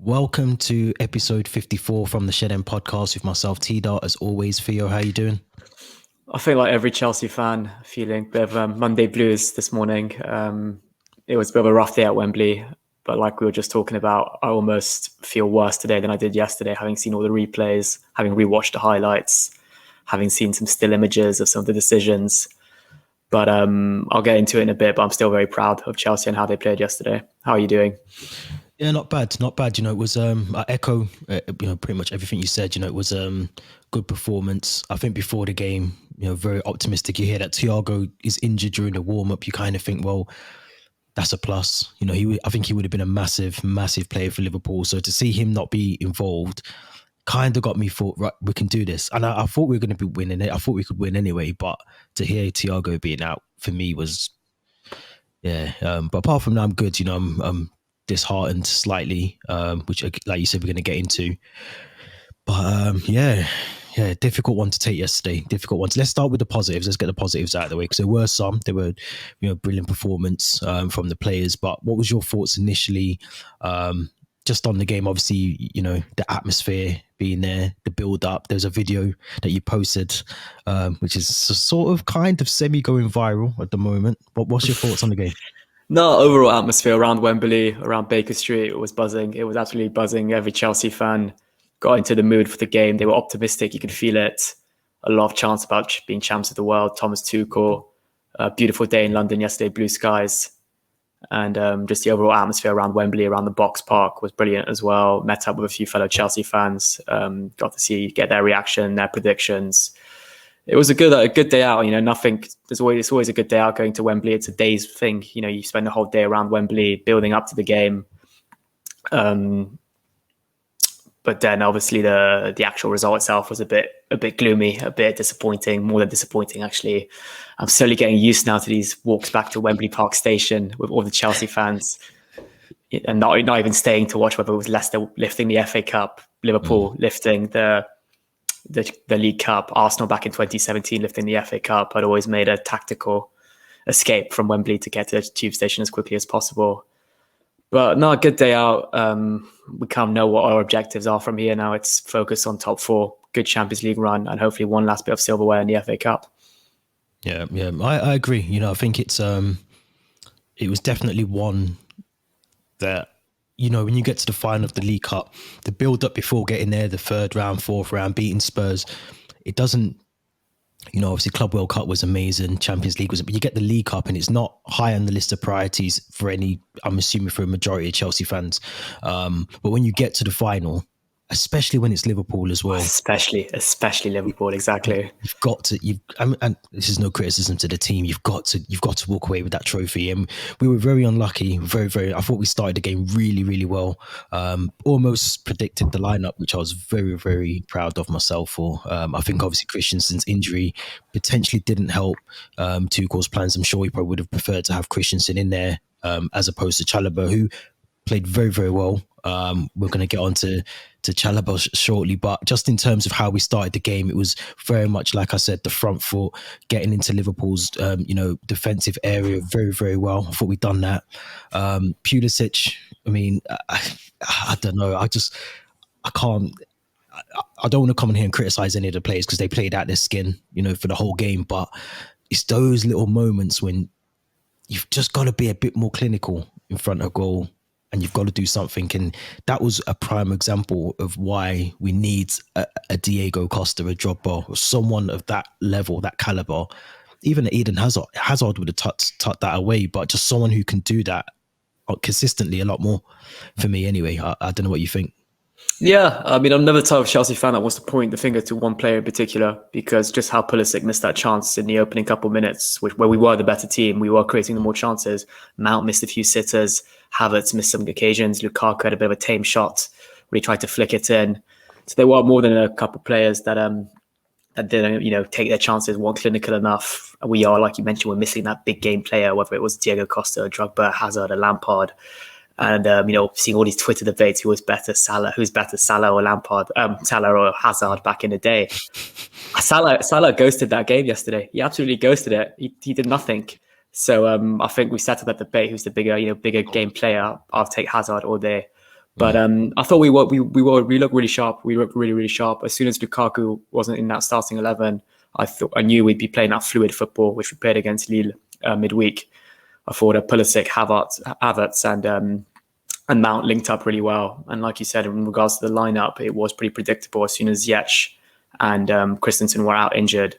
Welcome to episode 54 from the Shed End podcast with myself, T-Dot. As always, Theo, how you doing? I think like every Chelsea fan feeling a bit of Monday blues this morning. It was a bit of a rough day at Wembley, but like we were just talking about, I almost feel worse today than I did yesterday, having seen all the replays, having rewatched the highlights, having seen some still images of some of the decisions. But I'll get into it in a bit, but I'm still very proud of Chelsea and how they played yesterday. How are you doing? Yeah, not bad, not bad. It was I echo pretty much everything you said. It was good performance. I think before the game, very optimistic. You hear that Thiago is injured during the warm up. You kind of think, well, that's a plus. I think he would have been a massive player for Liverpool. So to see him not be involved kind of got me thought, right, we can do this. And I thought we were going to be winning it. I thought we could win anyway. But to hear Thiago being out for me was, yeah. But apart from that, I'm good. I'm disheartened slightly, which, like you said, we're going to get into. But yeah, difficult one to take yesterday. Difficult ones. Let's start with the positives. Let's get the positives out of the way because there were some. There were, brilliant performance from the players. But what was your thoughts initially, just on the game? Obviously, the atmosphere being there, the build up. There's a video that you posted, which is sort of kind of semi going viral at the moment. What's your thoughts on the game? No, overall atmosphere around Wembley, around Baker Street, it was buzzing. It was absolutely buzzing. Every Chelsea fan got into the mood for the game. They were optimistic. You could feel it. A lot of chants about being champs of the world. Thomas Tuchel, a beautiful day in London yesterday, blue skies. And just the overall atmosphere around Wembley, around the Box Park was brilliant as well. Met up with a few fellow Chelsea fans. Got to get their reaction, their predictions. It was a good day out. Nothing. It's always a good day out going to Wembley. It's a day's thing. You spend the whole day around Wembley, building up to the game. But then obviously the actual result itself was a bit gloomy, a bit disappointing, more than disappointing actually. I'm slowly getting used now to these walks back to Wembley Park Station with all the Chelsea fans, and not even staying to watch whether it was Leicester lifting the FA Cup, Liverpool lifting the League Cup, Arsenal back in 2017 lifting the FA Cup. I'd always made a tactical escape from Wembley to get to the tube station as quickly as possible. But no, a good day out. We kind of know what our objectives are from here now. It's focus on top four, good Champions League run, and hopefully one last bit of silverware in the FA Cup. Yeah, I agree. I think it was definitely one that, when you get to the final of the League Cup, the build up before getting there, the third round, fourth round, beating Spurs, it doesn't, obviously Club World Cup was amazing, Champions League was, but you get the League Cup and it's not high on the list of priorities for I'm assuming for a majority of Chelsea fans. But when you get to the final, especially when it's Liverpool as well. Especially Liverpool, exactly. You've got to, and this is no criticism to the team. You've got to walk away with that trophy. And we were very unlucky. I thought we started the game really, really well. Almost predicted the lineup, which I was very, very proud of myself for. I think obviously Christensen's injury potentially didn't help Tuchel's plans. I'm sure he probably would have preferred to have Christensen in there as opposed to Chalobah, who played very, very well. We're going to get on to Chalobah shortly, but just in terms of how we started the game, it was very much, like I said, the front foot, getting into Liverpool's defensive area very, very well. I thought we'd done that. Pulisic, I don't know. I can't. I don't want to come in here and criticize any of the players because they played out their skin, for the whole game. But it's those little moments when you've just got to be a bit more clinical in front of goal. And you've got to do something. And that was a prime example of why we need a Diego Costa, a Drogba, or someone of that level, that caliber. Even Eden Hazard. Hazard would have tucked that away, but just someone who can do that consistently a lot more for me anyway. I don't know what you think. Yeah, I'm never the type of Chelsea fan that wants to point the finger to one player in particular, because just how Pulisic missed that chance in the opening couple of minutes, where we were the better team, we were creating the more chances. Mount missed a few sitters, Havertz missed some occasions, Lukaku had a bit of a tame shot where he tried to flick it in. So there were more than a couple of players that didn't, take their chances, weren't clinical enough. We are, like you mentioned, we're missing that big game player, whether it was Diego Costa, Drogba, Hazard, or Lampard. And, seeing all these Twitter debates, who's better, Salah or Lampard, Salah or Hazard back in the day. Salah ghosted that game yesterday. He absolutely ghosted it. He did nothing. So I think we settled that debate. Who's the bigger game player? I'll take Hazard all day. But I thought we looked really sharp. We looked really sharp. As soon as Lukaku wasn't in that starting 11, I knew we'd be playing that fluid football, which we played against Lille midweek. I thought Pulisic, Havertz, and Mount linked up really well. And like you said, in regards to the lineup, it was pretty predictable. As soon as Ziyech and Christensen were out injured,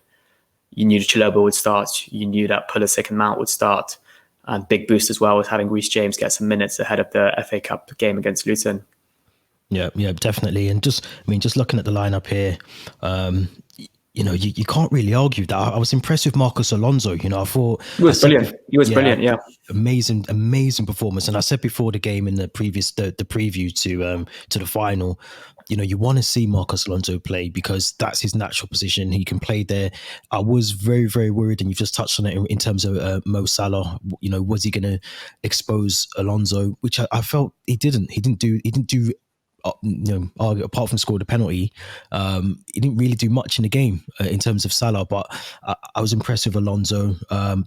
you knew Chalobah would start. You knew that Pulisic and Mount would start. And big boost as well was having Reece James get some minutes ahead of the FA Cup game against Luton. Yeah, definitely. And just looking at the lineup here, you can't really argue that. I was impressed with Marcos Alonso. I thought he was brilliant. Brilliant. Yeah, amazing performance. And I said before the game in the preview to the final, you want to see Marcos Alonso play because that's his natural position. He can play there. I was very, very worried, and you've just touched on it in terms of Mo Salah. Was he going to expose Alonso? Which I felt he didn't. He didn't do. Apart from scored a penalty, he didn't really do much in the game in terms of Salah. But I was impressed with Alonso.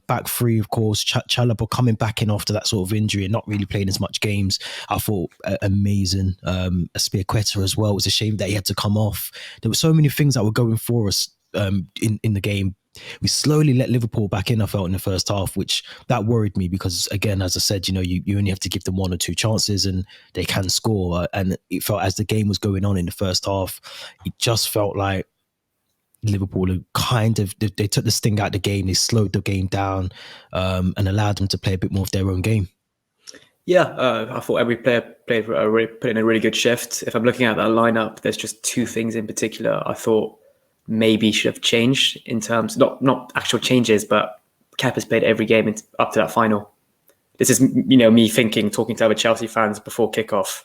Back three, of course, Chalobah coming back in after that sort of injury and not really playing as much games. I thought amazing. Aspilicueta as well. It was a shame that he had to come off. There were so many things that were going for us in the game. We slowly let Liverpool back in, I felt, in the first half, which that worried me because, again, as I said, you only have to give them one or two chances and they can score. And it felt as the game was going on in the first half, it just felt like Liverpool kind of, they took the sting out of the game, they slowed the game down and allowed them to play a bit more of their own game. Yeah, I thought every player put in a really good shift. If I'm looking at that lineup, there's just two things in particular I thought maybe should have changed in terms, not actual changes, but Kepa's played every game up to that final. This is, me talking to other Chelsea fans before kickoff.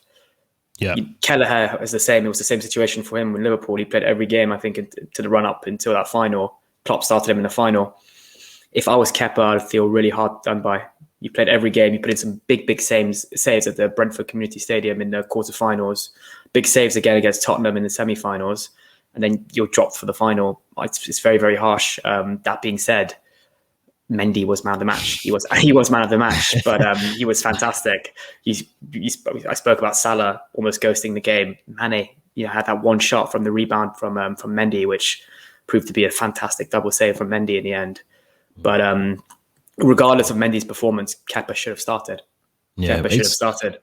Yeah. Kelleher is the same. It was the same situation for him with Liverpool. He played every game, I think, to the run up until that final. Klopp started him in the final. If I was Kepa, I'd feel really hard done by. You played every game. You put in some big saves at the Brentford Community Stadium in the quarterfinals. Big saves again against Tottenham in the semi-finals. And then you're dropped for the final. It's very, very harsh. That being said, Mendy was man of the match. He was man of the match, but he was fantastic. I spoke about Salah almost ghosting the game. Mane, had that one shot from the rebound from Mendy, which proved to be a fantastic double save from Mendy in the end. But regardless of Mendy's performance, Kepa should have started. Yeah, Kepa should have started.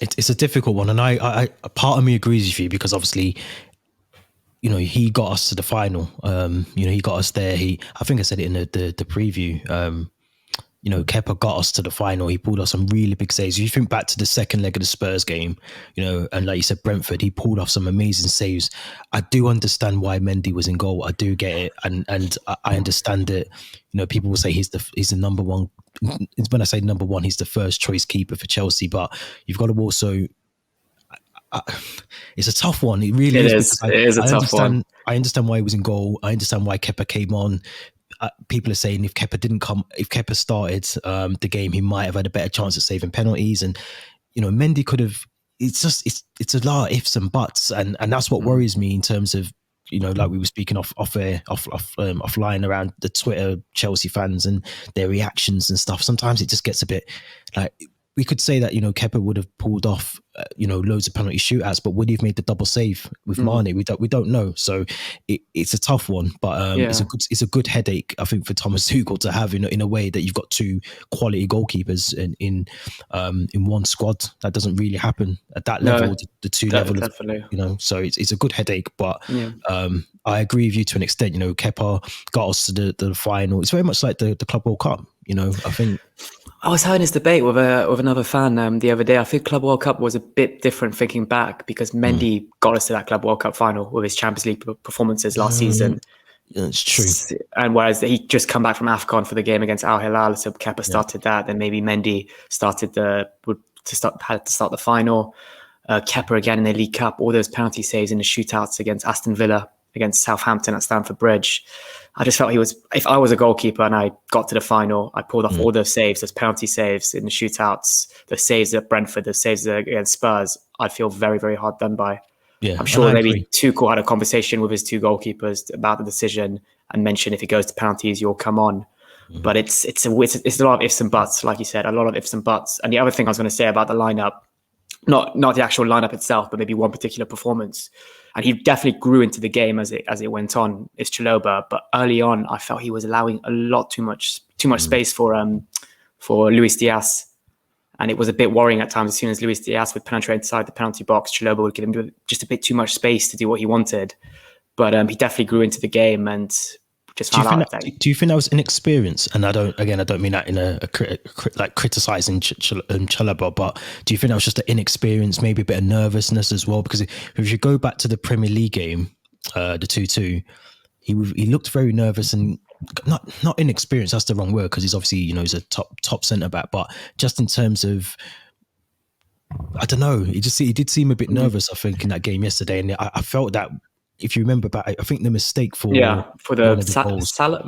It's a difficult one, and I part of me agrees with you because obviously, he got us to the final. He got us there. I think I said it in the preview. Kepa got us to the final. He pulled off some really big saves. If you think back to the second leg of the Spurs game, and like you said, Brentford, he pulled off some amazing saves. I do understand why Mendy was in goal. I do get it, and I understand it. People will say he's the number one. When I say number one, he's the first choice keeper for Chelsea. But you've got to also. It's a tough one. It really is. It is a tough one. I understand why he was in goal. I understand why Kepa came on. People are saying if Kepa started the game, he might have had a better chance at saving penalties. And Mendy could have. It's a lot of ifs and buts, and that's what worries me in terms of like we were speaking offline around the Twitter Chelsea fans and their reactions and stuff. Sometimes it just gets a bit like. We could say that, Kepa would have pulled off, loads of penalty shootouts, but would he have made the double save with Mane? We don't know. So it's a tough one, but it's a good headache, I think, for Thomas Tuchel to have in a way that you've got two quality goalkeepers in one squad. That doesn't really happen at that level. The two levels, so it's a good headache. But I agree with you to an extent. Kepa got us to the final. It's very much like the Club World Cup. I think. I was having this debate with another fan the other day. I think Club World Cup was a bit different thinking back because Mendy got us to that Club World Cup final with his Champions League performances last season. Yeah, it's true. And whereas he just come back from AFCON for the game against Al Hilal, so Kepa started that. Then maybe Mendy had to start the final. Kepa again in the League Cup, all those penalty saves in the shootouts against Aston Villa, against Southampton at Stamford Bridge. I just felt if I was a goalkeeper and I got to the final, I pulled off all those saves, those penalty saves in the shootouts, the saves at Brentford, the saves against Spurs, I'd feel very, very hard done by. Yeah, I'm sure maybe Tuchel had a conversation with his two goalkeepers about the decision and mentioned if it goes to penalties, you'll come on. But it's a lot of ifs and buts, like you said, a lot of ifs and buts. And the other thing I was going to say about the lineup, not the actual lineup itself, but maybe one particular performance. And he definitely grew into the game as it went on. Is Chalobah, but early on, I felt he was allowing a lot too much space for Luis Diaz, and it was a bit worrying at times. As soon as Luis Diaz would penetrate inside the penalty box, Chalobah would give him just a bit too much space to do what he wanted. But he definitely grew into the game and just found out that. Do you think that was inexperience? And I don't mean that in like criticizing Chalobah, but do you think that was just an inexperience, maybe a bit of nervousness as well? Because if you go back to the Premier League game, the 2-2, he looked very nervous and not inexperienced. That's the wrong word, because he's obviously, he's a top centre back, but just in terms of, I don't know, he did seem a bit nervous, I think, in that game yesterday, and I felt that. If you remember back, I think the mistake for the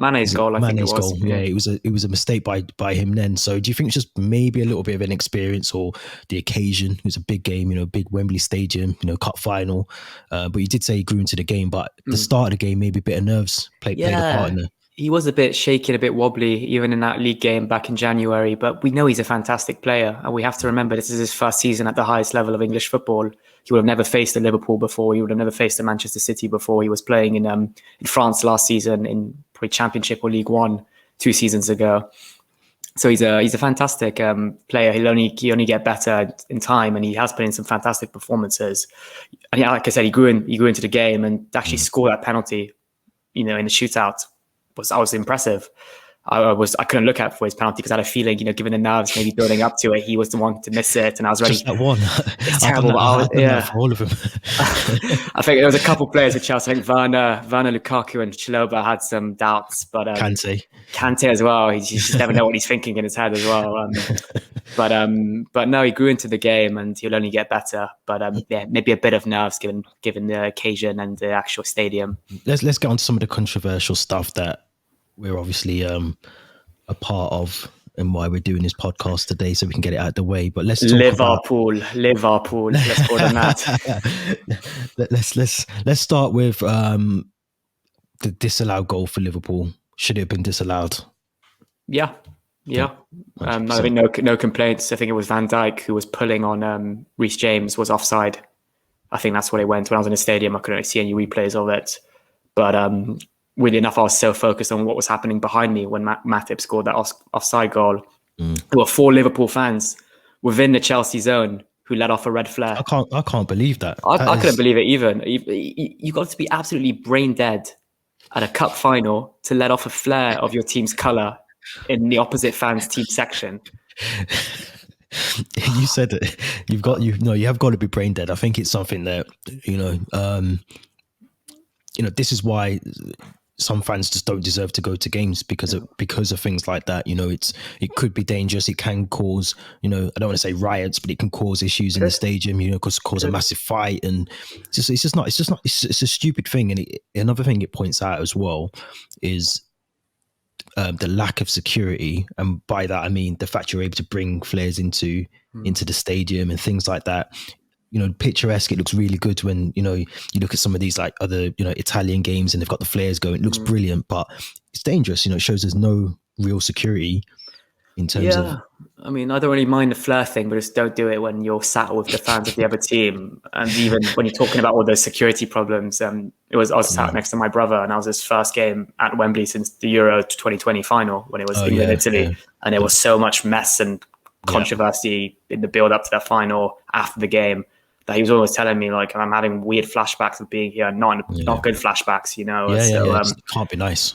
Mane's goal, I think it was. Goal. Yeah, it was a mistake by him then. So do you think it's just maybe a little bit of inexperience or the occasion? It was a big game, big Wembley Stadium, cup final. But you did say he grew into the game, but the start of the game, maybe a bit of nerves played a part in it. He was a bit shaky, a bit wobbly, even in that league game back in January. But we know he's a fantastic player. And we have to remember this is his first season at the highest level of English football. He would have never faced a Liverpool before. He would have never faced a Manchester City before. He was playing in France last season in probably Championship or League One 2 seasons ago. So he's a fantastic player. He'll only get better in time, and he has put in some fantastic performances. And like I said, he grew into the game and actually scored that penalty, in the shootout. I was impressive. I couldn't look out for his penalty because I had a feeling, given the nerves maybe building up to it, he was the one to miss it, and I was ready. Just that one. It's terrible. For all of them. I think there was a couple of players with Chelsea. I think Werner, Lukaku, and Chalobah had some doubts, but Kante as well. You just never know what he's thinking in his head as well. But no, he grew into the game, and he'll only get better. But maybe a bit of nerves given the occasion and the actual stadium. Let's get on to some of the controversial stuff that we're obviously a part of, and why we're doing this podcast today, so we can get it out of the way. But let's talk Liverpool. Let's go on that. Let's start with the disallowed goal for Liverpool. Should it have been disallowed? Yeah. I think no complaints. I think it was Van Dijk who was pulling on Reece James was offside. I think that's what it went. When I was in the stadium, I couldn't really see any replays of it, but weirdly enough, I was so focused on what was happening behind me when Matip scored that offside goal. There were 4 Liverpool fans within the Chelsea zone who let off a red flare. I can't believe that. I couldn't believe it even. You got to be absolutely brain dead at a cup final to let off a flare of your team's colour in the opposite fans' team section. You said it. You have got to be brain dead. I think it's something that this is why some fans just don't deserve to go to games because of things like that. It could be dangerous. It can cause, I don't want to say riots, but it can cause issues in the stadium. Cause a massive fight, and it's a stupid thing. And another thing it points out as well is the lack of security, and by that I mean the fact you're able to bring flares into the stadium and things like that. Picturesque. It looks really good when, you look at some of these like other, Italian games and they've got the flares going. It looks brilliant, but it's dangerous. It shows there's no real security in terms of. I mean, I don't really mind the flare thing, but just don't do it when you're sat with the fans of the other team. And even when you're talking about all those security problems, I was sat next to my brother, and that was his first game at Wembley since the Euro 2020 final when it was England-Italy. And there was so much mess and controversy in the build up to that final after the game, that he was always telling me, like, I'm having weird flashbacks of being here, not good flashbacks, It can't be nice.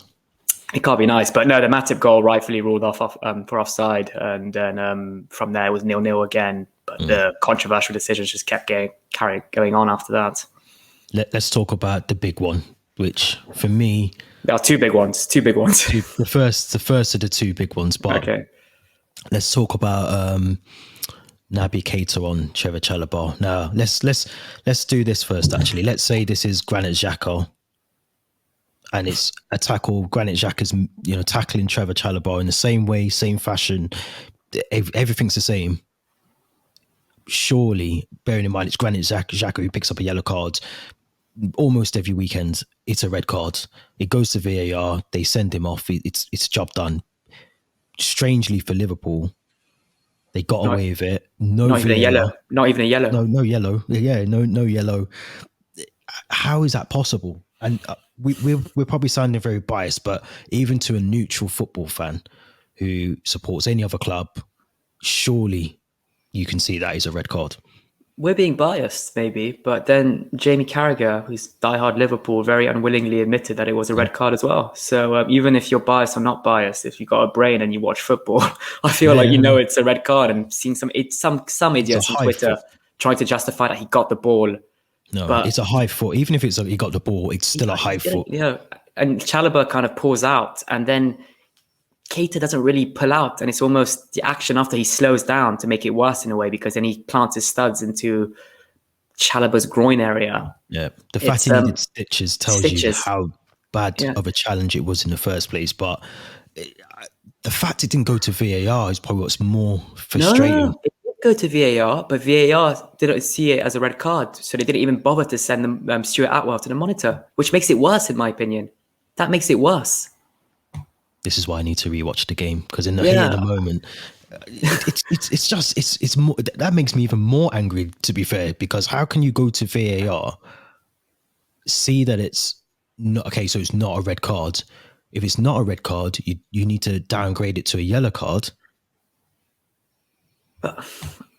It can't be nice. But no, the Matip goal rightfully ruled off for offside, and then from there it was 0-0 again. But the controversial decisions just kept going on after that. Let's talk about the big one, which for me, there are two big ones. The first of the 2 big ones. But okay, let's talk about Naby Keita on Trevor Chalobah. Now, let's do this first, actually. Let's say this is Granit Xhaka, and it's a tackle. Granit Xhaka's, tackling Trevor Chalobah in the same way, same fashion. Everything's the same. Surely, bearing in mind it's Granit Xhaka who picks up a yellow card almost every weekend, it's a red card. It goes to VAR. They send him off. It's job done. Strangely for Liverpool, They got Not, away with it. No not even a yellow. VAR. Not even a yellow. No yellow. Yeah, no yellow. How is that possible? And we're probably sounding very biased, but even to a neutral football fan who supports any other club, surely you can see that is a red card. We're being biased, maybe, but then Jamie Carragher, who's diehard Liverpool, very unwillingly admitted that it was a red card as well. So even if you're biased or not biased, if you've got a brain and you watch football, I feel like it's a red card. And seeing some idiots on Twitter trying to justify that he got the ball. No, but it's a high foot. Even if he got the ball, it's still a high foot. And Chalobah kind of pulls out, and then Keita doesn't really pull out, and it's almost the action after he slows down to make it worse in a way, because then he plants his studs into Chalobah's groin area. Yeah, the fact he needed stitches tells you how bad of a challenge it was in the first place. But the fact it didn't go to VAR is probably what's more frustrating. No, it did go to VAR, but VAR didn't see it as a red card, so they didn't even bother to send them Stuart Atwell to the monitor, which makes it worse, in my opinion. That makes it worse. This is why I need to rewatch the game, because in the moment, it's more, that makes me even more angry, to be fair, because how can you go to VAR, see that it's not okay, so it's not a red card. If it's not a red card, you need to downgrade it to a yellow card. But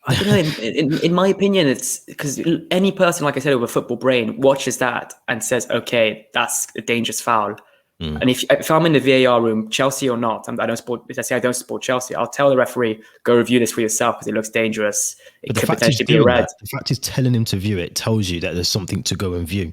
I don't know. In my opinion, it's because any person, like I said, with a football brain watches that and says, "Okay, that's a dangerous foul." And if I'm in the VAR room, Chelsea or not, let's say I don't support Chelsea, I'll tell the referee, go review this for yourself because it looks dangerous. It could potentially be a red. The fact is telling him to view it tells you that there's something to go and view.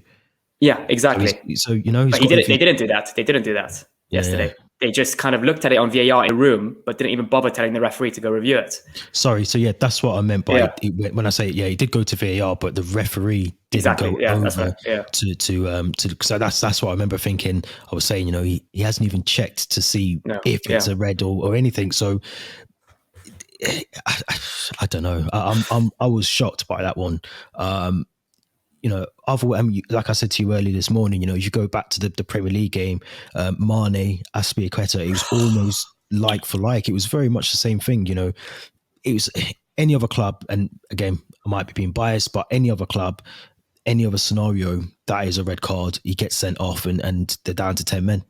Yeah, exactly. So they didn't do that. They didn't do that yesterday. Yeah. They just kind of looked at it on VAR in a room, but didn't even bother telling the referee to go review it. Sorry. So that's what I meant by when I say he did go to VAR, but the referee didn't go over to. So that's what I remember thinking. I was saying, he hasn't even checked to see if it's a red or anything. So I don't know. I was shocked by that one. Like I said to you earlier this morning, you go back to the Premier League game, Mane, Aspilicueta, it was almost like for like. It was very much the same thing. It was any other club, and again, I might be being biased, but any other club, any other scenario, that is a red card. He gets sent off, and they're down to 10 men.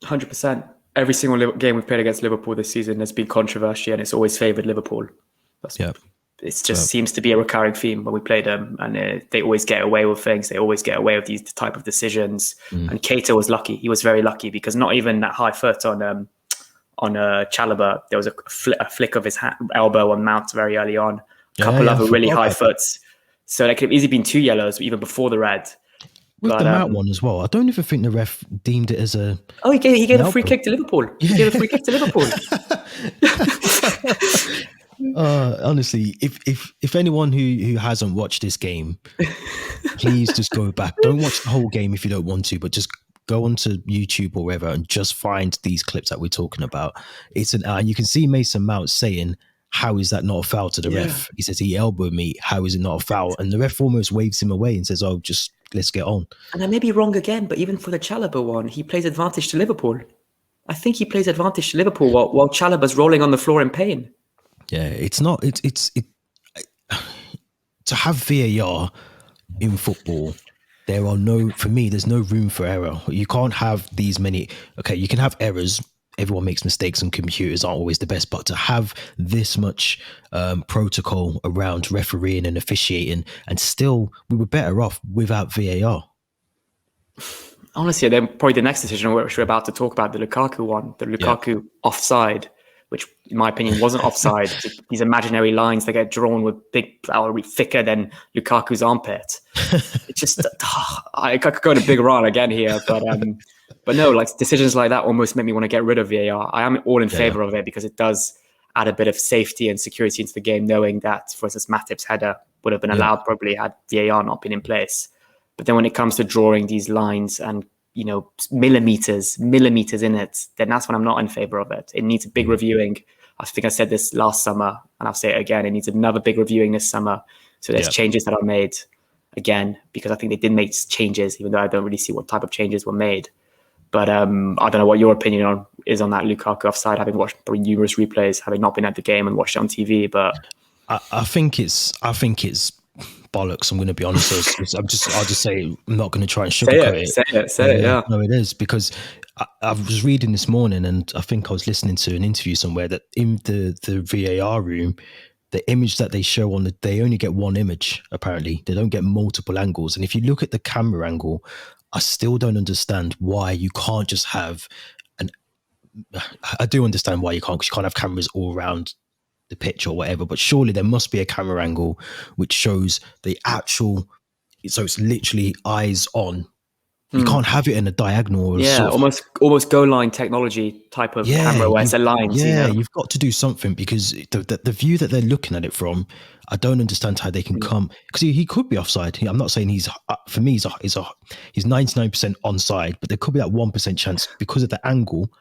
100%. Every single game we've played against Liverpool this season has been controversial, and it's always favoured Liverpool. It just seems to be a recurring theme when we play them, and they always get away with things. They always get away with these type of decisions. And Keita was lucky. He was very lucky, because not even that high foot on Chalobah. There was a flick of his elbow on Mount very early on. A couple other really high foots. So there could have easily been 2 yellows even before the red. With the Mount one as well, I don't even think the ref deemed it as a... Oh, he gave a free kick to Liverpool. He gave a free kick to Liverpool. Honestly, if anyone who hasn't watched this game, please just go back. Don't watch the whole game if you don't want to, but just go onto YouTube or wherever and just find these clips that we're talking about. And you can see Mason Mount saying, "How is that not a foul to the ref?" He says, "He elbowed me. How is it not a foul?" And the ref almost waves him away and says, "Oh, just let's get on." And I may be wrong again, but even for the Chalobah one, he plays advantage to Liverpool. I think he plays advantage to Liverpool while Chalobah's rolling on the floor in pain. Yeah, it's not. To have VAR in football, there's no room for error. You can't have these many. Okay, you can have errors. Everyone makes mistakes, and computers aren't always the best. But to have this much protocol around refereeing and officiating, and still we were better off without VAR. Honestly, then probably the next decision, which we're about to talk about, the Lukaku one, the Lukaku offside, which in my opinion wasn't offside. These imaginary lines that get drawn with thicker than Lukaku's armpit. It's just, I could go on a big run again here, but no, like decisions like that almost make me want to get rid of VAR. I am all in favor of it, because it does add a bit of safety and security into the game, knowing that, for instance, Matip's header would have been allowed probably had VAR not been in place. But then when it comes to drawing these lines and, millimeters in it, then that's when I'm not in favor of it. It needs a big reviewing. I think I said this last summer, and I'll say it again. It needs another big reviewing this summer. So there's changes that are made again, because I think they did make changes, even though I don't really see what type of changes were made. But I don't know what your opinion is on that Lukaku offside, having watched probably numerous replays, having not been at the game and watched it on TV. But I think it's bollocks. I'm going to be honest. I'll just say I'm not going to try and sugarcoat it. Yeah. No, it is because I was reading this morning, and I think I was listening to an interview somewhere that in the VAR room, the image that they show they only get one image. Apparently, they don't get multiple angles. And if you look at the camera angle, I still don't understand why you can't just have I do understand why you can't, because you can't have cameras all around the pitch or whatever, but surely there must be a camera angle which shows the actual, so it's literally eyes on. You can't have it in a diagonal or sort of, almost goal line technology type of camera where it's aligned. You've got to do something, because the view that they're looking at it from, I don't understand how they can come, because he could be offside. I'm not saying for me he's 99% onside, but there could be that 1% chance because of the angle.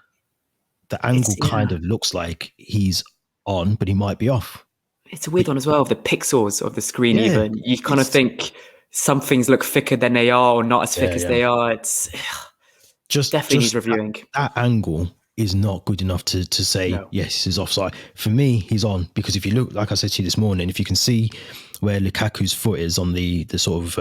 The angle kind of looks like he's on, but he might be off. It's a weird one as well, of the pixels of the screen. Even you kind of think some things look thicker than they are, or not as thick as they are. It's definitely needs reviewing. That angle is not good enough to say yes, he's offside. For me, he's on, because if you look, like I said to you this morning, if you can see where Lukaku's foot is on the sort of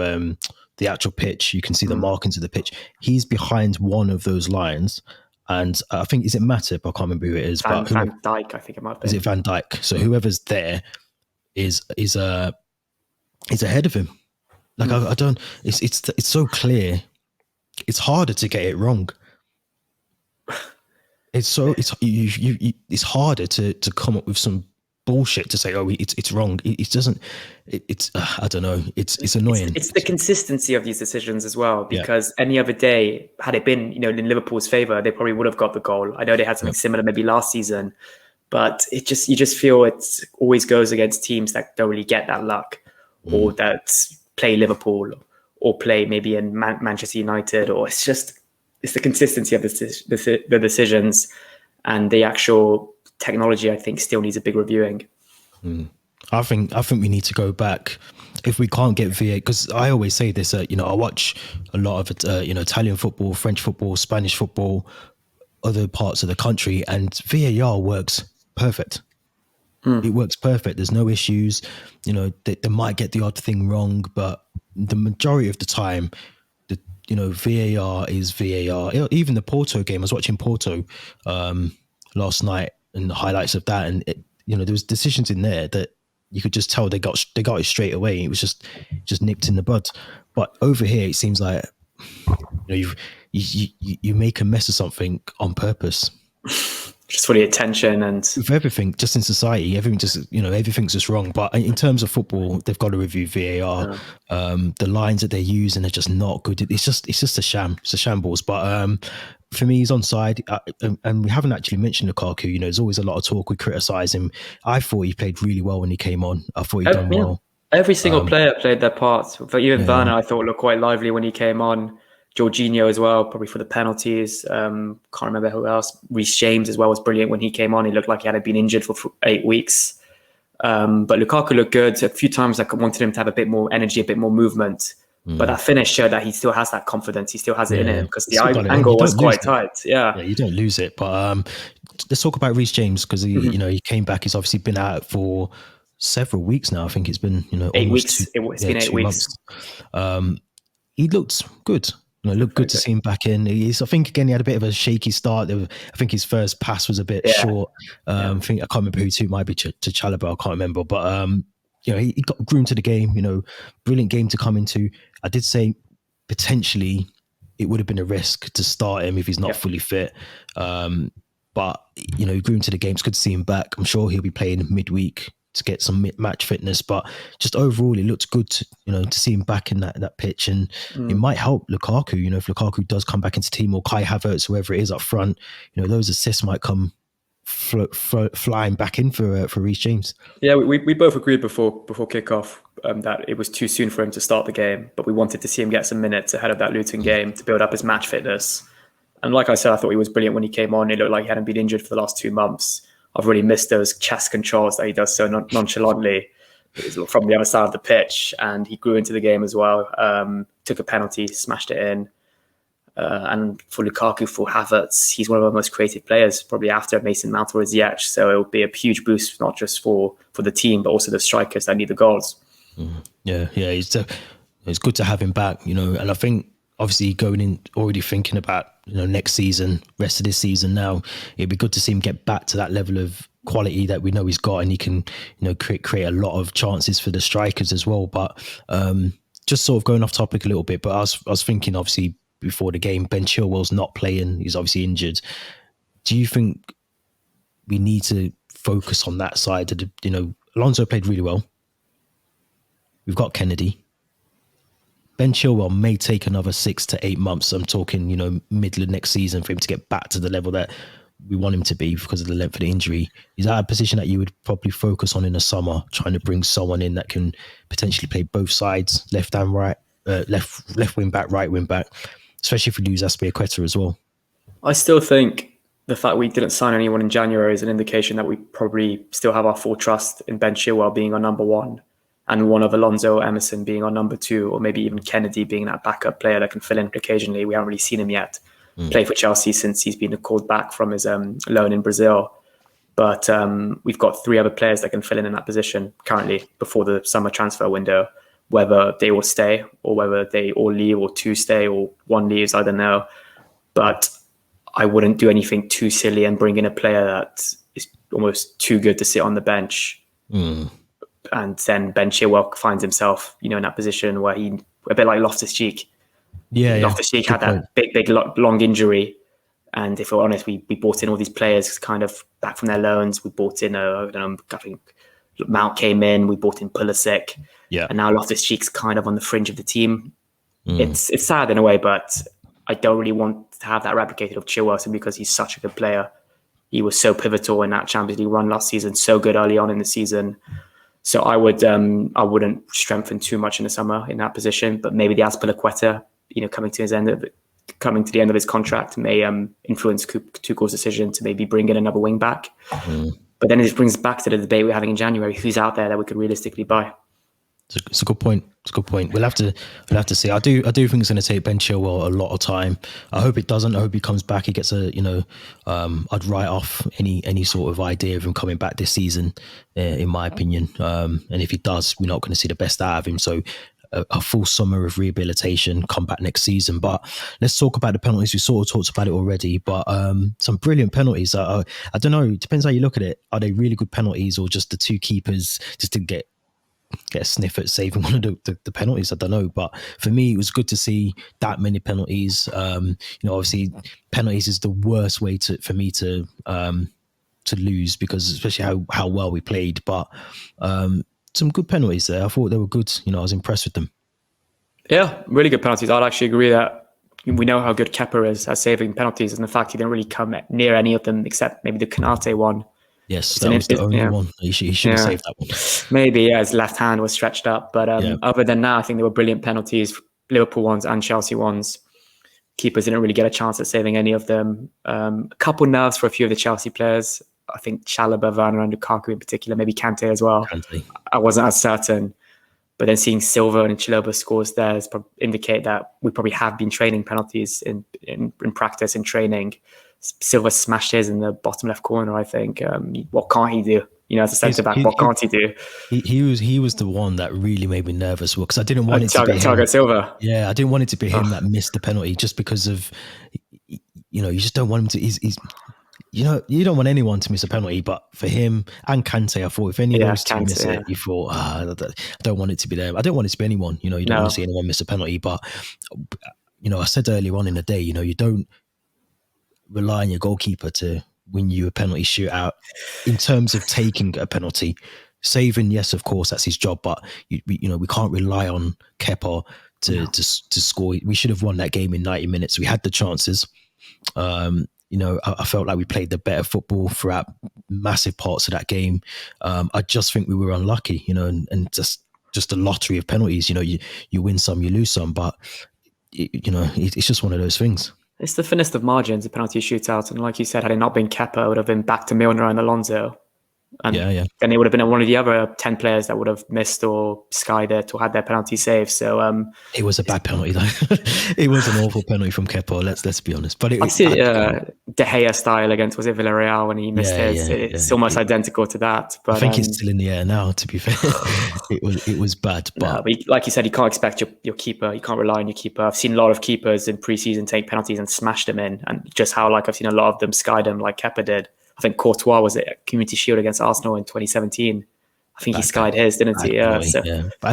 the actual pitch, you can see the markings of the pitch. He's behind one of those lines. And I think, is it Matip? I can't remember who it is. Van Dijk, I think it might be. Is it Van Dijk? So whoever's there is ahead of him. Like I don't. It's so clear. It's harder to get it wrong. It's harder to come up with some bullshit to say, oh, it's wrong. It doesn't. I don't know. It's annoying. It's the consistency of these decisions as well, because any other day, had it been in Liverpool's favour, they probably would have got the goal. I know they had something similar maybe last season, but you just feel it always goes against teams that don't really get that luck, or that play Liverpool, or play maybe in Manchester United, or it's the consistency of the decisions, and the actual technology, I think, still needs a big reviewing. I think we need to go back if we can't get VAR, because I always say this. I watch a lot of Italian football, French football, Spanish football, other parts of the country, and VAR works perfect. It works perfect. There's no issues. They might get the odd thing wrong, but the majority of the time, VAR is VAR. Even the Porto game, I was watching Porto last night, and the highlights of that, and there was decisions in there that you could just tell they got it straight away. It was just nipped in the bud. But over here, it seems like you make a mess of something on purpose. Just for the attention, and with everything, just in society, everything's just wrong. But in terms of football, they've got to review VAR. The lines that they're using are just not good. It's just a sham. It's a shambles. But for me, he's onside, and we haven't actually mentioned Lukaku. There's always a lot of talk. We criticise him. I thought he played really well when he came on. I thought he'd done well. Every single player played their part. Even Werner, I thought, looked quite lively when he came on. Jorginho as well, probably for the penalties. Can't remember who else. Reece James as well was brilliant when he came on. He looked like he had been injured for 8 weeks. But Lukaku looked good. A few times I wanted him to have a bit more energy, a bit more movement. But that finish showed that he still has that confidence. He still has it in him, because the angle was quite tight. Yeah, you don't lose it. But let's talk about Reece James, because he came back. He's obviously been out for several weeks now. I think it's been 8 weeks. It's been 8 weeks. He looked good. Looked good to see him back in. I think again he had a bit of a shaky start. I think his first pass was a bit short. I can't remember who to. It might be to Chelseafc. I can't remember. But he got groomed to the game. Brilliant game to come into. I did say potentially it would have been a risk to start him if he's not fully fit. But he groomed to the game. It's good to see him back. I'm sure he'll be playing midweek to get some match fitness, but just overall it looked good to see him back in that pitch, and it might help Lukaku. If Lukaku does come back into team, or Kai Havertz, whoever it is up front, those assists might come flying back in for Reece James. Yeah, we both agreed before kickoff that it was too soon for him to start the game, but we wanted to see him get some minutes ahead of that Luton game to build up his match fitness. And like I said, I thought he was brilliant when he came on. It looked like he hadn't been injured for the last 2 months. I've really missed those chest controls that he does so nonchalantly from the other side of the pitch, and he grew into the game as well. Took a penalty, smashed it in. and for Lukaku, for Havertz, he's one of our most creative players, probably after Mason Mount or Ziyech. So it will be a huge boost, not just for the team, but also the strikers that need the goals. Yeah, it's good to have him back, and I think obviously going in already thinking about next season, rest of this season now, it'd be good to see him get back to that level of quality that we know he's got, and he can create a lot of chances for the strikers as well. But just sort of going off topic a little bit, but I was thinking obviously before the game, Ben Chilwell's not playing, he's obviously injured. Do you think we need to focus on that side of Alonso played really well. We've got Kennedy. Ben Chilwell may take another 6 to 8 months. I'm talking, middle of next season for him to get back to the level that we want him to be because of the length of the injury. Is that a position that you would probably focus on in the summer, trying to bring someone in that can potentially play both sides, left and right, left wing back, right wing back, especially if we lose Azpilicueta as well? I still think the fact we didn't sign anyone in January is an indication that we probably still have our full trust in Ben Chilwell being our number one, and one of Alonso or Emerson being our number two, or maybe even Kennedy being that backup player that can fill in occasionally. We haven't really seen him yet play for Chelsea since he's been called back from his loan in Brazil. But we've got 3 other players that can fill in that position currently before the summer transfer window. Whether they will stay or whether they all leave, or 2 stay or 1 leaves, I don't know. But I wouldn't do anything too silly and bring in a player that is almost too good to sit on the bench. And then Ben Chilwell finds himself, in that position where he, a bit like Loftus-Cheek. Loftus-Cheek had that big, long injury. And if we're honest, we bought in all these players kind of back from their loans. We bought in, I think Mount came in, we bought in Pulisic. Yeah. And now Loftus-Cheek's kind of on the fringe of the team. It's sad in a way, but I don't really want to have that replicated of Chilwell because he's such a good player. He was so pivotal in that Champions League run last season, so good early on in the season. So I wouldn't strengthen too much in the summer in that position, but maybe the Azpilicueta, coming to the end of his contract may influence Tuchel's decision to maybe bring in another wing back. But then it brings back to the debate we're having in January: who's out there that we could realistically buy? It's a good point. We'll have to see. I do think it's going to take Ben Chilwell a lot of time. I hope it doesn't. I hope he comes back. He gets I'd write off any sort of idea of him coming back this season, in my opinion. And if he does, we're not going to see the best out of him. So a full summer of rehabilitation, come back next season. But let's talk about the penalties. We sort of talked about it already, but some brilliant penalties. I don't know. It depends how you look at it. Are they really good penalties, or just the 2 keepers just didn't get a sniff at saving one of the penalties? I don't know, but for me it was good to see that many penalties. Obviously penalties is the worst way for me to lose, because especially how well we played, but some good penalties there. I thought they were good. I was impressed with them. Yeah, really good penalties. I'd actually agree that we know how good Kepa is at saving penalties, and the fact he didn't really come near any of them except maybe the Konate one. Yes, that was the only one. He should have saved that one. Maybe, his left hand was stretched up. But other than that, I think they were brilliant penalties, Liverpool ones and Chelsea ones. Keepers didn't really get a chance at saving any of them. A couple nerves for a few of the Chelsea players. I think Chalobah, Werner and Lukaku in particular, maybe Kante as well. I wasn't as certain. But then seeing Silva and Chalobah scores there indicate that we probably have been training penalties in practice and training. Silva smashed his in the bottom left corner, I think. What can't he do? As a centre-back, what can't he do? He was the one that really made me nervous, because I didn't want it to be him. Silva. Yeah, I didn't want it to be him that missed the penalty, just because of, you just don't want him to. He's you don't want anyone to miss a penalty, but for him and Kante, I thought if any of those two miss it, you thought, I don't want it to be them. I don't want it to be anyone. You don't want to see anyone miss a penalty. But I said earlier on in the day, you don't rely on your goalkeeper to win you a penalty shootout in terms of taking a penalty. Saving, yes, of course, that's his job, but we can't rely on Kepa to score. We should have won that game in 90 minutes. We had the chances. I felt like we played the better football throughout massive parts of that game. I just think we were unlucky, and just a lottery of penalties. You win some, you lose some, but it's just one of those things. It's the thinnest of margins, the penalty shootout. And like you said, had it not been Kepa, it would have been back to Milner and Alonso. And Yeah. then it would have been one of the other 10 players that would have missed or skied it or had their penalty saved. So It was a bad penalty, though. It was an awful penalty from Kepa. Let's be honest. But I see De Gea style against, was it Villarreal when he missed his? It's almost identical to that. But I think it's still in the air now, to be fair. It was bad. But like you said, you can't expect your keeper. You can't rely on your keeper. I've seen a lot of keepers in pre-season take penalties and smash them in. And just how I've seen a lot of them sky them like Kepa did. I think Courtois was it Community Shield against Arsenal in 2017. I think he skied his, didn't he? I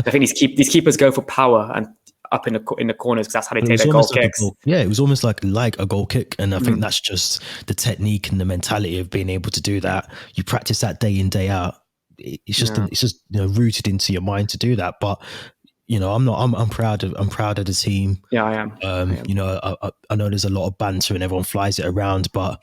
think these keepers go for power and up in the corners because that's how they take their goal kicks. It was almost like a goal kick, and I think that's just the technique and the mentality of being able to do that. You practice that day in, day out. It's just rooted into your mind to do that. But I'm proud of the team. Yeah, I am. I know there's a lot of banter and everyone flies it around, but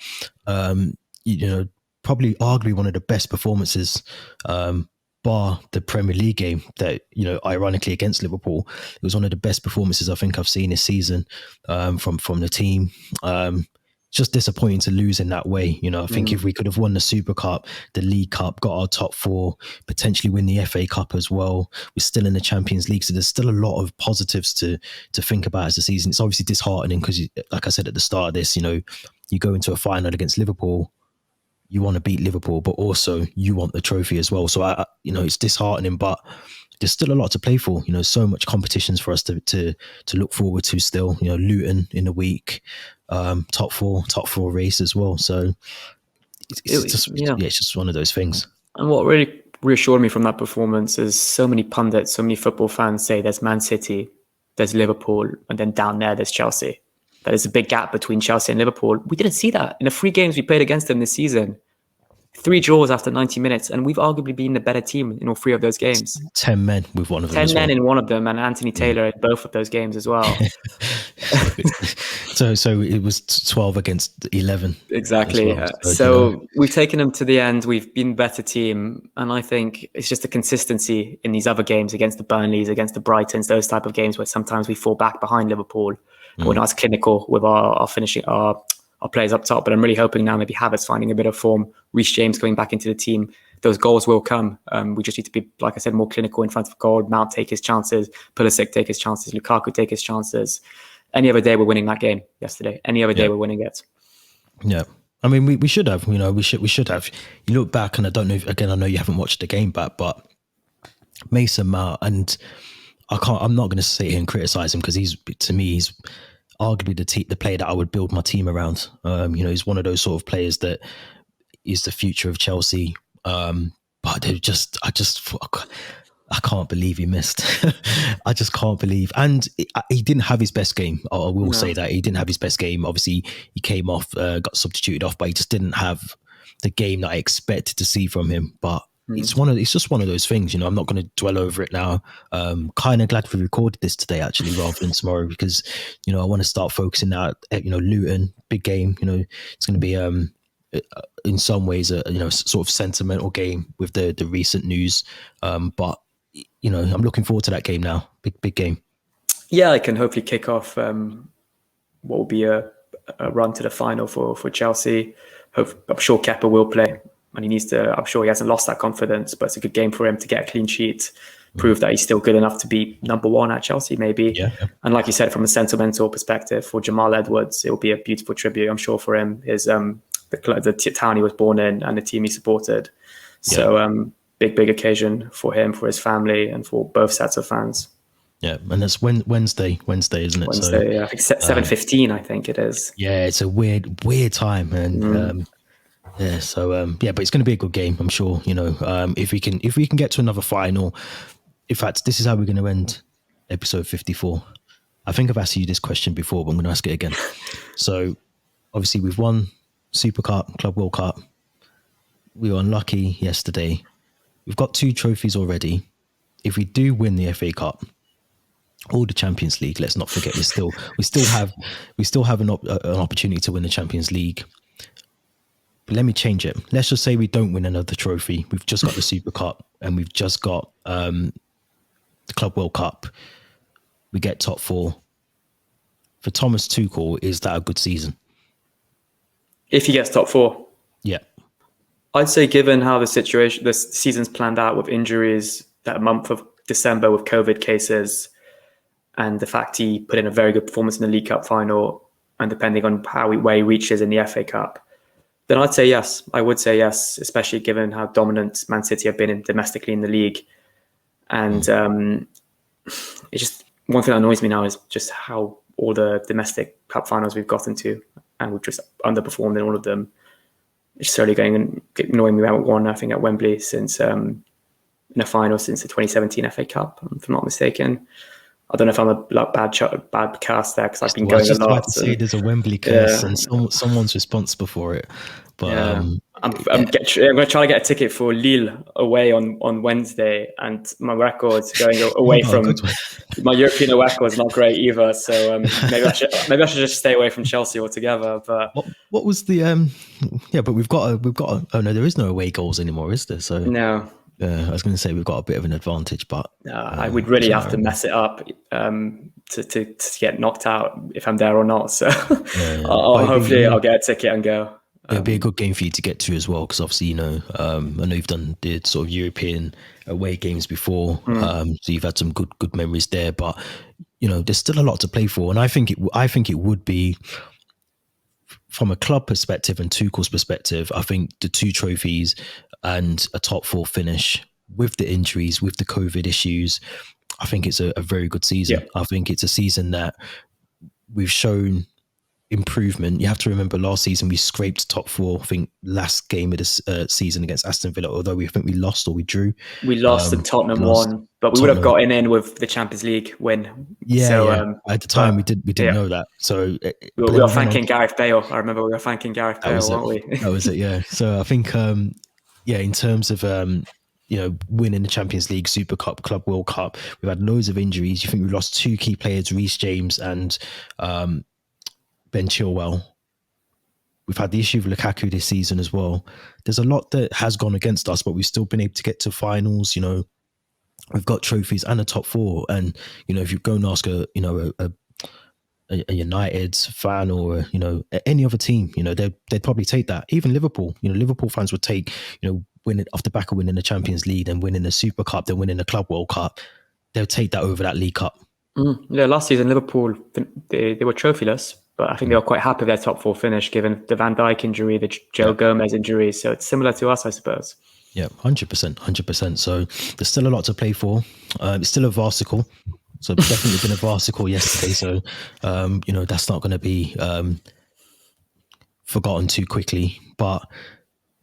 probably arguably one of the best performances, bar the Premier League game that, ironically against Liverpool, it was one of the best performances I think I've seen this season from the team. Just disappointing to lose in that way. I think if we could have won the Super Cup, the League Cup, got our top four, potentially win the FA Cup as well, we're still in the Champions League. So there's still a lot of positives to think about as a season. It's obviously disheartening because, like I said at the start of this, you go into a final against Liverpool, you want to beat Liverpool, but also you want the trophy as well. So it's disheartening, but there's still a lot to play for. So much competitions for us to look forward to still. Luton in a week, top four race as well. So it's just one of those things. And what really reassured me from that performance is so many pundits, so many football fans say there's Man City, there's Liverpool, and then down there's Chelsea. That is a big gap between Chelsea and Liverpool. We didn't see that in the 3 games we played against them this season. 3 draws after 90 minutes, and we've arguably been the better team in all 3 of those games. 10 men with one of them. 10 men in one of them, and Anthony Taylor in both of those games as well. So it was 12 against 11. Exactly. Well. So we've taken them to the end. We've been a better team, and I think it's just the consistency in these other games against the Burnleys, against the Brightons, those type of games where sometimes we fall back behind Liverpool. We're not as clinical with our finishing, our players up top. But I'm really hoping now maybe Havertz finding a bit of form, Reece James coming back into the team. Those goals will come. We just need to be, like I said, more clinical in front of goal. Mount take his chances, Pulisic take his chances, Lukaku take his chances. Any other day we're winning that game yesterday. Any other day we're winning it. Yeah. I mean, we should have, we should have. You look back, and I don't know, again, I know you haven't watched the game back, but Mason Mount, and I'm not going to sit here and criticize him because to me, he's arguably the player that I would build my team around. He's one of those sort of players that is the future of Chelsea. But I can't believe he missed. I just can't believe. And he didn't have his best game. I will say that he didn't have his best game. Obviously, he came off, got substituted off, but he just didn't have the game that I expected to see from him. But it's just one of those things, I'm not going to dwell over it now. Kind of glad we recorded this today, actually, rather than tomorrow, because, I want to start focusing now at, Luton, big game. It's going to be, in some ways, a sort of sentimental game with the recent news. But, I'm looking forward to that game now. Big game. Yeah, I can hopefully kick off what will be a run to the final for Chelsea. I'm sure Kepa will play. And he needs to, I'm sure he hasn't lost that confidence, but it's a good game for him to get a clean sheet, prove that he's still good enough to be number 1 at Chelsea, maybe. Yeah. And like you said, from a sentimental perspective, for Jamal Edwards, it will be a beautiful tribute, I'm sure, for him. His the town he was born in and the team he supported. So big occasion for him, for his family, and for both sets of fans. Yeah, and that's Wednesday, isn't it? Wednesday, yeah. I think 7:15, I think it is. Yeah, it's a weird time, and yeah, so but it's going to be a good game, I'm sure. If we can get to another final. In fact, this is how we're going to end episode 54. I think I've asked you this question before, but I'm going to ask it again. So, obviously, we've won Super Cup, Club World Cup. We were unlucky yesterday. We've got 2 trophies already. If we do win the FA Cup or the Champions League, let's not forget we still have an opportunity to win the Champions League. But let me change it. Let's just say we don't win another trophy. We've just got the Super Cup and we've just got the Club World Cup. We get top 4. For Thomas Tuchel, is that a good season? If he gets top 4? Yeah. I'd say given how the season's planned out with injuries, that month of December with COVID cases, and the fact he put in a very good performance in the League Cup final, and depending on where he reaches in the FA Cup, then I'd say yes. I would say yes, especially given how dominant Man City have been domestically in the league. And it's just one thing that annoys me now is just how all the domestic cup finals we've gotten to, and we've just underperformed in all of them. It's slowly going and annoying me. We haven't won, I think, at Wembley since in a final since the 2017 FA Cup, if I'm not mistaken. I don't know if I'm a bad cast there because I've been going a lot. I was just about to say there's a Wembley curse, and someone's responsible for it. But I'm going to try to get a ticket for Lille away on Wednesday, and my record's going away from my European record is not great either. So maybe I should just stay away from Chelsea altogether. But what was the But we've got a, oh no, there is no away goals anymore, is there? So no. I was going to say we've got a bit of an advantage, but I would really have to mess it up to get knocked out if I'm there or not. So hopefully I'll get a ticket and go. It'll be a good game for you to get to as well, because obviously, I know you've did sort of European away games before, so you've had some good memories there. But there's still a lot to play for, and I think it would be, from a club perspective and Tuchel's perspective, I think the 2 trophies and a top 4 finish with the injuries, with the COVID issues, I think it's a very good season. Yeah. I think it's a season that we've shown improvement. You have to remember last season we scraped top 4, I think last game of this season against Aston Villa, although we drew. We lost and Tottenham won, but we would have gotten in with the Champions League win. Yeah, so, at the time we didn't know that. So we were thanking Gareth Bale. I remember we were thanking Gareth Bale, weren't we? That was it, yeah. So I think in terms of winning the Champions League, Super Cup, Club World Cup, we've had loads of injuries. You think we lost 2 key players, Reece James and Ben Chilwell. We've had the issue with Lukaku this season as well. There's a lot that has gone against us, but we've still been able to get to finals. We've got trophies and a top 4. And if you go and ask a United fan or any other team, they'd probably take that. Even Liverpool, Liverpool fans would take winning off the back of winning the Champions League and winning the Super Cup, then winning the Club World Cup. They'll take that over that League Cup. Yeah, last season Liverpool they were trophyless, but I think they were quite happy with their top 4 finish given the Van Dijk injury, the Joe Gomez injury. So it's similar to us, I suppose. Yeah, 100%. So there's still a lot to play for. It's still a VARcical. So definitely been a VARcical yesterday. So, that's not going to be forgotten too quickly, but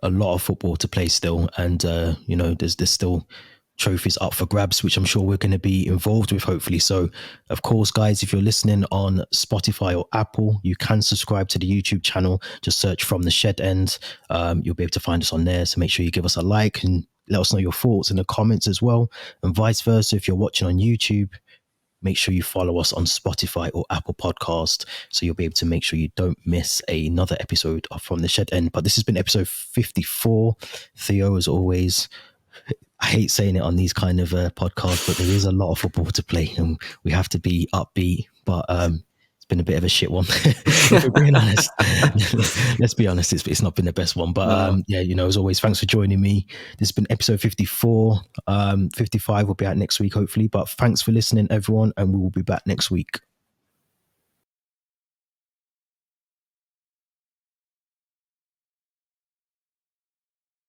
a lot of football to play still. And, there's still trophies up for grabs, which I'm sure we're going to be involved with, hopefully. So, of course, guys, if you're listening on Spotify or Apple, you can subscribe to the YouTube channel. Just search From the Shed End. You'll be able to find us on there. So make sure you give us a like and let us know your thoughts in the comments as well. And vice versa, if you're watching on YouTube, make sure you follow us on Spotify or Apple Podcast, so you'll be able to make sure you don't miss another episode of From the Shed End. But this has been episode 54. Theo, as always, I hate saying it on these kind of podcasts, but there is a lot of football to play and we have to be upbeat. But it's been a bit of a shit one. If we're being honest, let's be honest, it's not been the best one. But as always, thanks for joining me. This has been episode 54. 55 will be out next week, hopefully. But thanks for listening, everyone, and we will be back next week.